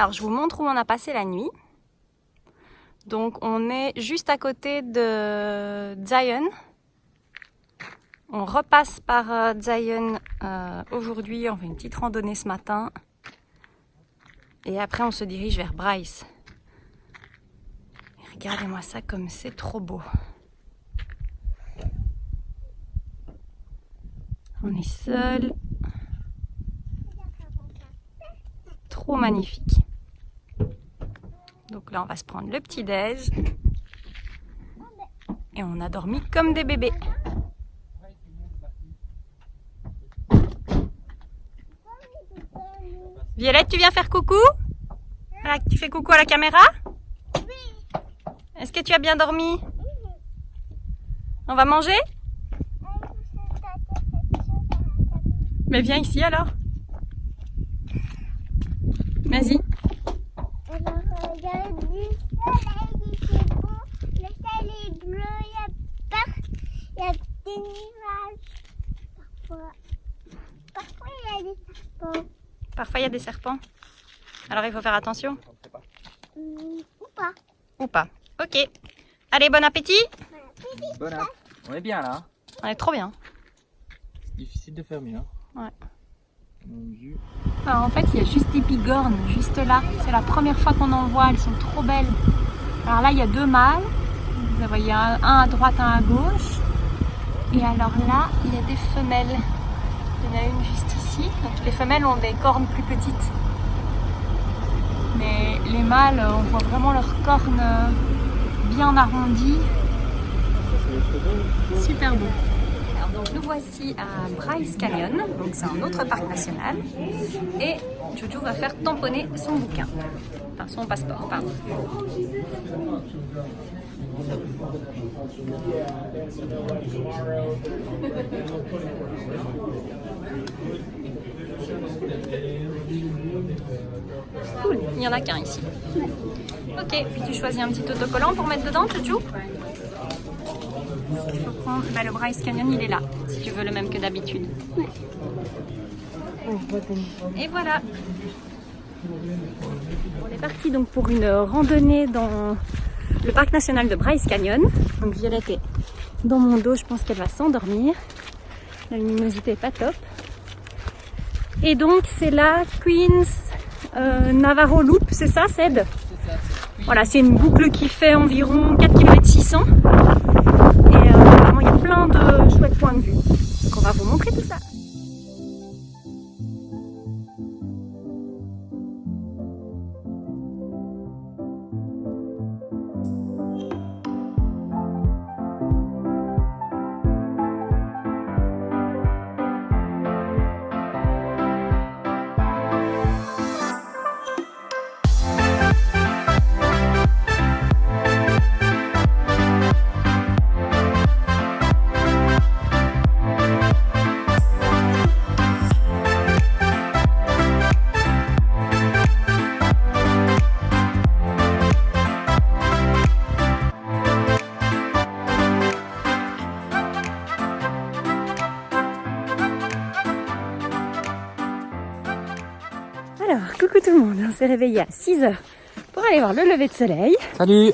Alors, je vous montre où on a passé la nuit. Donc, on est juste à côté de Zion. On repasse par Zion aujourd'hui. On fait une petite randonnée ce matin. Et après, on se dirige vers Bryce. Et regardez-moi ça comme c'est trop beau. On est seul. Trop magnifique. Donc là, on va se prendre le petit-déj. Et on a dormi comme des bébés. Violette, tu viens faire coucou? Voilà, tu fais coucou à la caméra? Oui. Est-ce que tu as bien dormi? On va manger? Mais viens ici alors. Vas-y. Alors, il y a du soleil, il fait beau, le ciel est bleu, il y a des nuages. Parfois, il y a des serpents. Parfois, il y a des serpents. Alors, il faut faire attention. Ou pas. Ou pas. Ok. Allez, bon appétit. Bon app. On est bien là. On est trop bien. C'est difficile de faire mieux. Ouais. Mon jus. Alors, en fait, il y a juste des bigornes, juste là. C'est la première fois qu'on en voit. Elles sont trop belles. Alors là, il y a 2 mâles. Vous voyez, un à droite, un à gauche. Et alors là, il y a des femelles. Il y en a une juste ici. Donc, les femelles ont des cornes plus petites. Mais les mâles, on voit vraiment leurs cornes bien arrondies. Super beau. Alors donc nous voici à Bryce Canyon, donc c'est un autre parc national. Et Jojo va faire tamponner son bouquin. Enfin son passeport, pardon. Cool, il n'y en a qu'un ici. Ok, puis tu choisis un petit autocollant pour mettre dedans, Jojo. Il faut prendre le Bryce Canyon, il est là, si tu veux le même que d'habitude. Et voilà. On est parti donc pour une randonnée dans le parc national de Bryce Canyon. Donc Violette est dans mon dos, je pense qu'elle va s'endormir. La luminosité est pas top. Et donc c'est la Queens Navarro Loop, c'est ça, Ced? Voilà, c'est une boucle qui fait environ 4 km 600. Et vraiment, il y a plein de chouettes points de vue. Donc on va vous montrer tout ça. Alors, coucou tout le monde, on s'est réveillé à 6h pour aller voir le lever de soleil. Salut.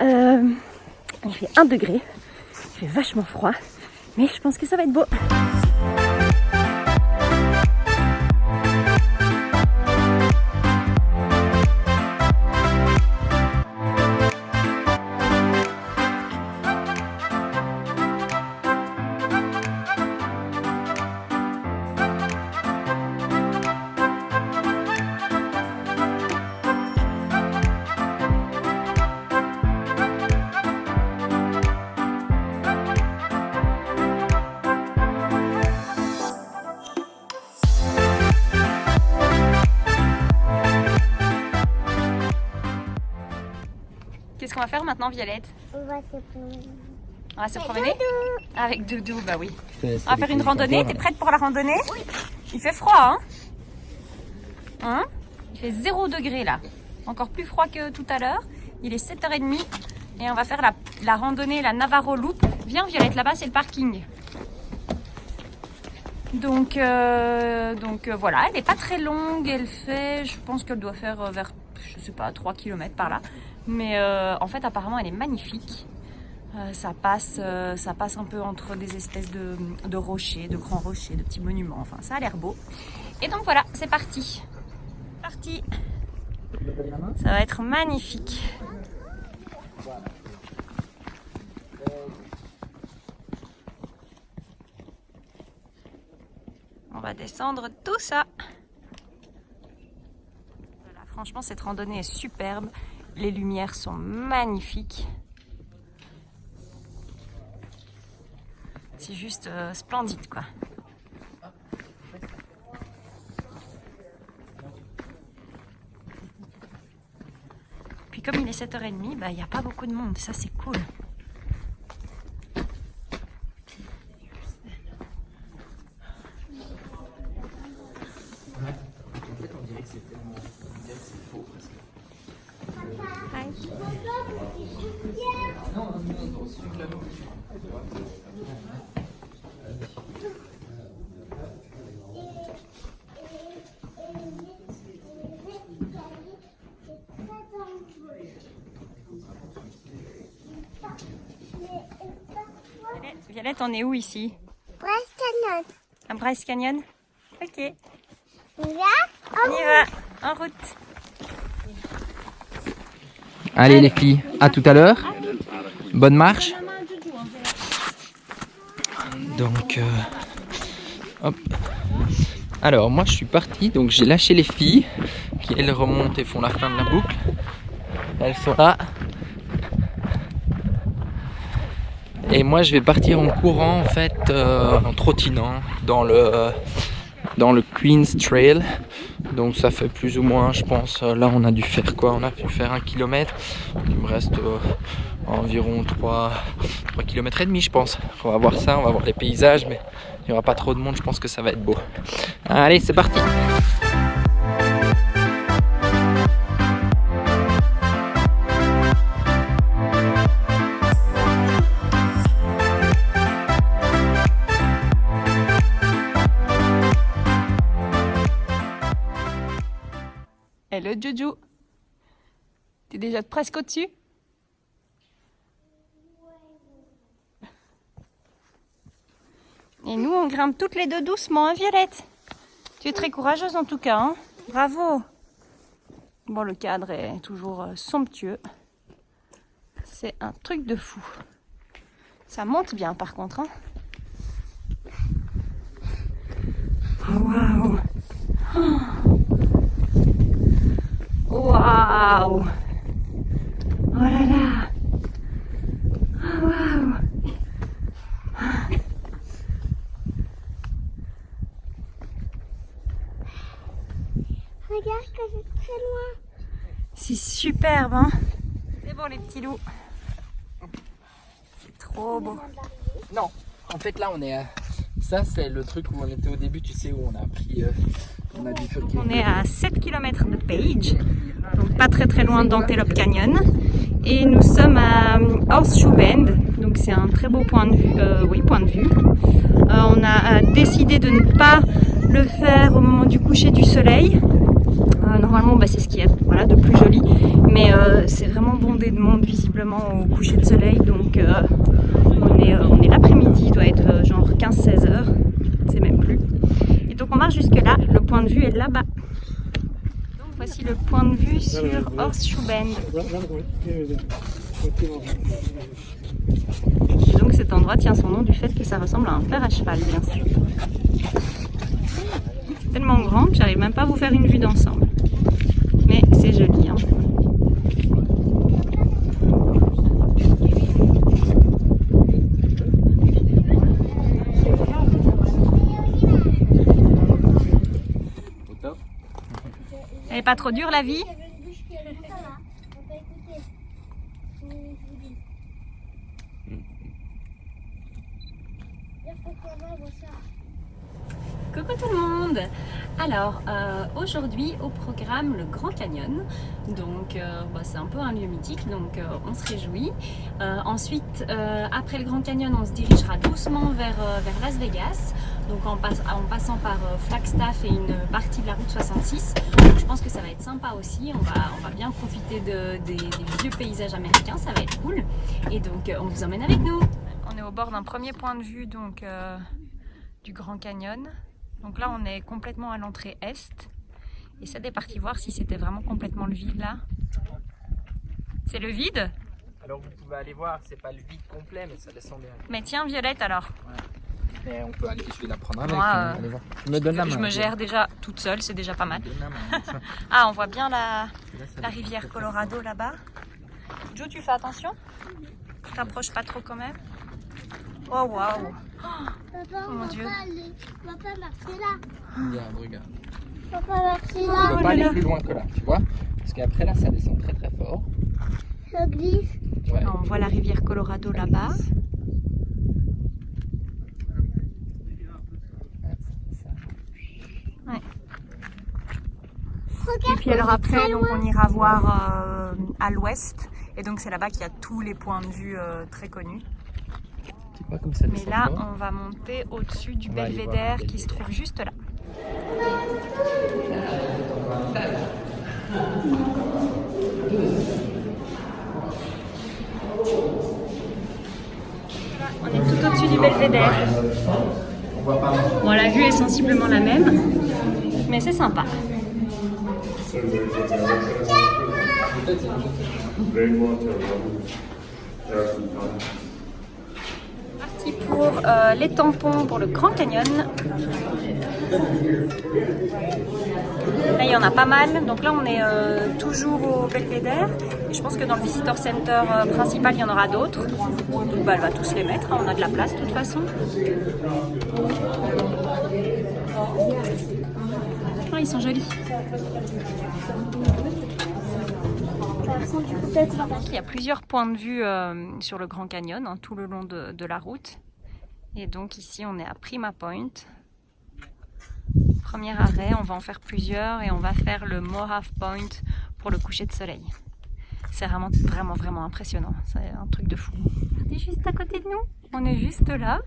Il fait 1 degré, il fait vachement froid, mais je pense que ça va être beau. Qu'est-ce qu'on va faire maintenant, Violette? On va se promener. On va se promener avec Doudou, bah oui. On On va faire une randonnée. T'es prête pour la randonnée? Oui. Il fait froid, hein? Il fait 0 degré là. Encore plus froid que tout à l'heure. Il est 7h30 et on va faire la randonnée, la Navarro Loop. Viens, Violette, là-bas, c'est le parking. Donc voilà, elle n'est pas très longue, elle fait, je pense qu'elle doit faire vers, je sais pas, 3 km par là. Mais en fait apparemment elle est magnifique. Ça passe un peu entre des espèces de rochers, de grands rochers, de petits monuments, enfin ça a l'air beau. Et donc voilà, c'est parti. Parti. Ça va être magnifique. On va descendre tout ça. Voilà, franchement, cette randonnée est superbe. Les lumières sont magnifiques. C'est juste splendide, quoi. Puis comme il est 7h30, bah, il n'y a pas beaucoup de monde. Ça, c'est cool. Violette, on est où ici? Bryce Canyon. À Bryce Canyon? Ok. On y va? On y va, en route. Allez les filles, à tout à l'heure. Bonne marche. Donc, hop. Alors moi je suis parti, donc j'ai lâché les filles qui elles remontent et font la fin de la boucle. Elles sont là. Et moi je vais partir en courant en fait, en trottinant dans le Queen's Trail. Donc ça fait plus ou moins, je pense, là on a dû faire quoi? On a dû faire 1 km. Il me reste environ 3 km et demi je pense. On va voir ça, on va voir les paysages, mais il n'y aura pas trop de monde, je pense que ça va être beau. Allez, c'est parti! Hello Jojo, t'es déjà presque au-dessus? Et nous on grimpe toutes les deux doucement, hein Violette? Tu es très courageuse en tout cas, hein? Bravo! Bon, le cadre est toujours somptueux. C'est un truc de fou. Ça monte bien par contre, hein? Oh, waouh! Waouh! Oh là là! Oh, waouh! Regarde que c'est très loin. C'est superbe, hein? C'est bon les petits loups. C'est trop beau. Non, en fait là on est à... Ça c'est le truc où on était au début, tu sais, où on a pris... on a bifurqué. On est à 7 km de Page, donc pas très loin d'Antelope Canyon. Et nous sommes à Horseshoe Bend, donc c'est un très beau point de vue. On a décidé de ne pas le faire au moment du coucher du soleil. Normalement c'est ce qu'il y a de plus joli, mais c'est vraiment bondé de monde visiblement au coucher de soleil, donc on est l'après-midi, il doit être genre 15-16 heures, c'est même plus. Et donc on marche jusque là, le point de vue est là-bas. Donc voici le point de vue sur Horseshoe Bend. Et donc cet endroit tient son nom du fait que ça ressemble à un fer à cheval, bien sûr. C'est tellement grand que j'arrive même pas à vous faire une vue d'ensemble. Mais c'est joli, hein. Elle est pas trop dure la vie? Coucou tout le monde! Alors aujourd'hui au programme le Grand Canyon, donc c'est un peu un lieu mythique, donc on se réjouit. Ensuite après le Grand Canyon on se dirigera doucement vers Las Vegas donc en passant par Flagstaff et une partie de la route 66. Donc je pense que ça va être sympa aussi, on va bien profiter des vieux paysages américains, ça va être cool. Et donc on vous emmène avec nous. On est au bord d'un premier point de vue donc, du Grand Canyon. Donc là on est complètement à l'entrée est. Et ça est parti voir si c'était vraiment complètement le vide là. C'est le vide? Alors vous pouvez aller voir, c'est pas le vide complet, mais ça descend bien. Mais tiens Violette alors. Ouais. Mais on peut aller, je vais la prendre avec. Moi, Allez voir. Me donne la main. Je me gère déjà toute seule, c'est déjà pas mal. Me donne la main, Ah, on voit bien la rivière Colorado là-bas. Jo, tu fais attention? Tu t'approches pas trop quand même? Oh waouh! Papa, Oh mon Dieu! Papa, marcher là. Regarde, regarde. Papa, marcher On là. peut pas aller plus loin que là, tu vois? Parce qu'après là, ça descend très très fort. Ça glisse. Ouais. On voit la rivière Colorado là-bas. Ouais. Et puis alors après, donc on ira voir à l'ouest. Et donc c'est là-bas qu'il y a tous les points de vue très connus. C'est pas comme ça Mais descend là, fort. on va monter au-dessus du On va aller voir belvédère le qui se trouve juste là. On est tout au-dessus du belvédère. Bon, la vue est sensiblement la même, mais c'est sympa. Parti pour les tampons pour le Grand Canyon. Là, il y en a pas mal. Donc là, on est toujours au belvédère. Et je pense que dans le Visitor Center principal, il y en aura d'autres. Donc, bah, elle va tous les mettre. On a de la place de toute façon. Oh, ils sont jolis. Il y a plusieurs points de vue sur le Grand Canyon, hein, tout le long de la route. Et donc ici, on est à Prima Point. Premier arrêt, on va en faire plusieurs et on va faire le Mohave Point pour le coucher de soleil. C'est vraiment, vraiment, vraiment impressionnant. C'est un truc de fou. Regardez juste à côté de nous. On est juste là.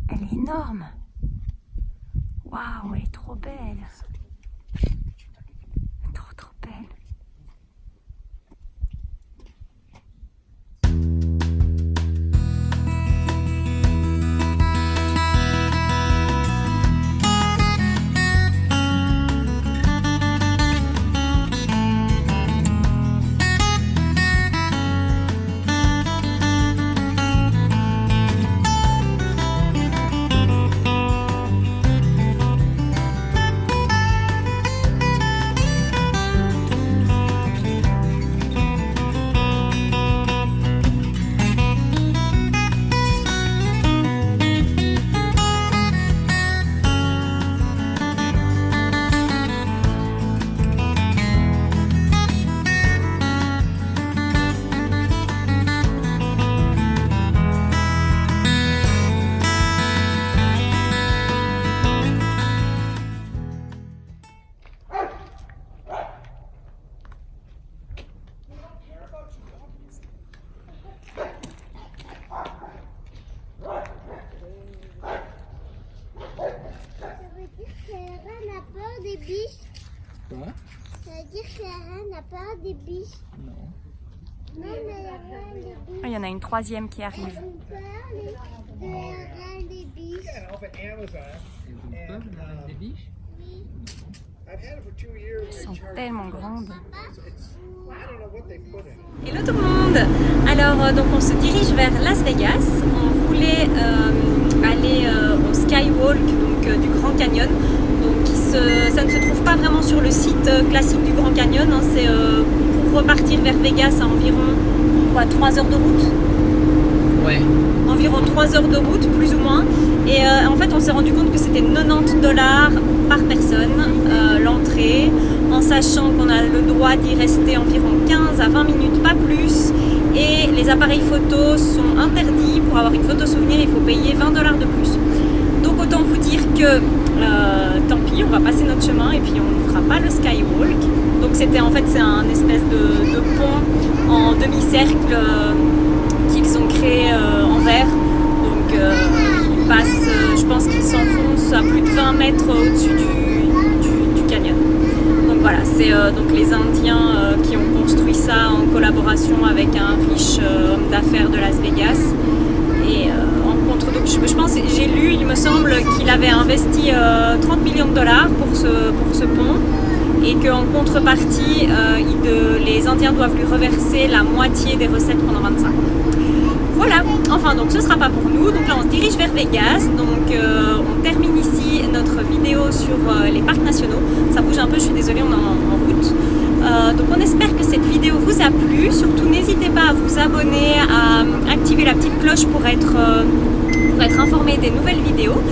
Elle est énorme. Waouh, elle est trop belle. Trop, trop belle. Quoi? Ça veut dire que la reine n'a pas des biches. Non. Non, mais la reine des biches. Il y en a une troisième qui arrive. Elles ont peur de la reine des biches. Elles ont peur de la reine des biches? Elles sont tellement grandes. Ou Hello tout le monde. Alors donc on se dirige vers Las Vegas. On voulait aller au Skywalk donc, du Grand Canyon. Donc ça ne se trouve pas vraiment sur le site classique du Grand Canyon. Hein. C'est pour repartir vers Vegas à environ 3 heures de route. Ouais. Environ 3 heures de route plus ou moins. Et en fait on s'est rendu compte que c'était $90 par personne l'entrée, en sachant qu'on a le droit d'y rester environ 15 à 20 minutes, pas plus. Et les appareils photos sont interdits. Pour avoir une photo souvenir, il faut payer $20 de plus. Donc autant vous dire que tant pis, on va passer notre chemin et puis on ne fera pas le Skywalk. Donc c'était en fait c'est un espèce de pont en demi-cercle qu'ils ont créé en verre. Donc il passe pense qu'il s'enfonce à plus de 20 mètres au-dessus du canyon. Donc voilà, c'est donc les Indiens qui ont construit ça en collaboration avec un riche homme d'affaires de Las Vegas. Et donc je pense, j'ai lu, il me semble qu'il avait investi 30 millions de dollars pour ce pont, et qu'en contrepartie, les Indiens doivent lui reverser la moitié des recettes pendant 25 ans. Voilà, enfin donc ce sera pas pour nous, donc là on se dirige vers Vegas, donc on termine ici notre vidéo sur les parcs nationaux. Ça bouge un peu, je suis désolée, on est en route. Donc on espère que cette vidéo vous a plu, surtout n'hésitez pas à vous abonner, à activer la petite cloche pour être informé des nouvelles vidéos.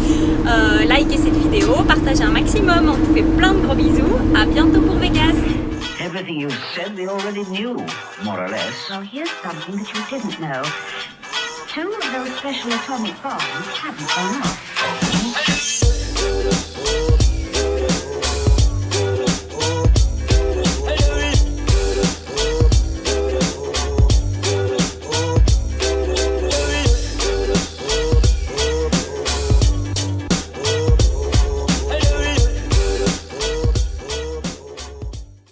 Likez cette vidéo, partagez un maximum, on vous fait plein de gros bisous, à bientôt pour Vegas. Everything you said they already knew, more or less. Well, here's something that you didn't know. 2 of those special atomic bombs haven't gone off.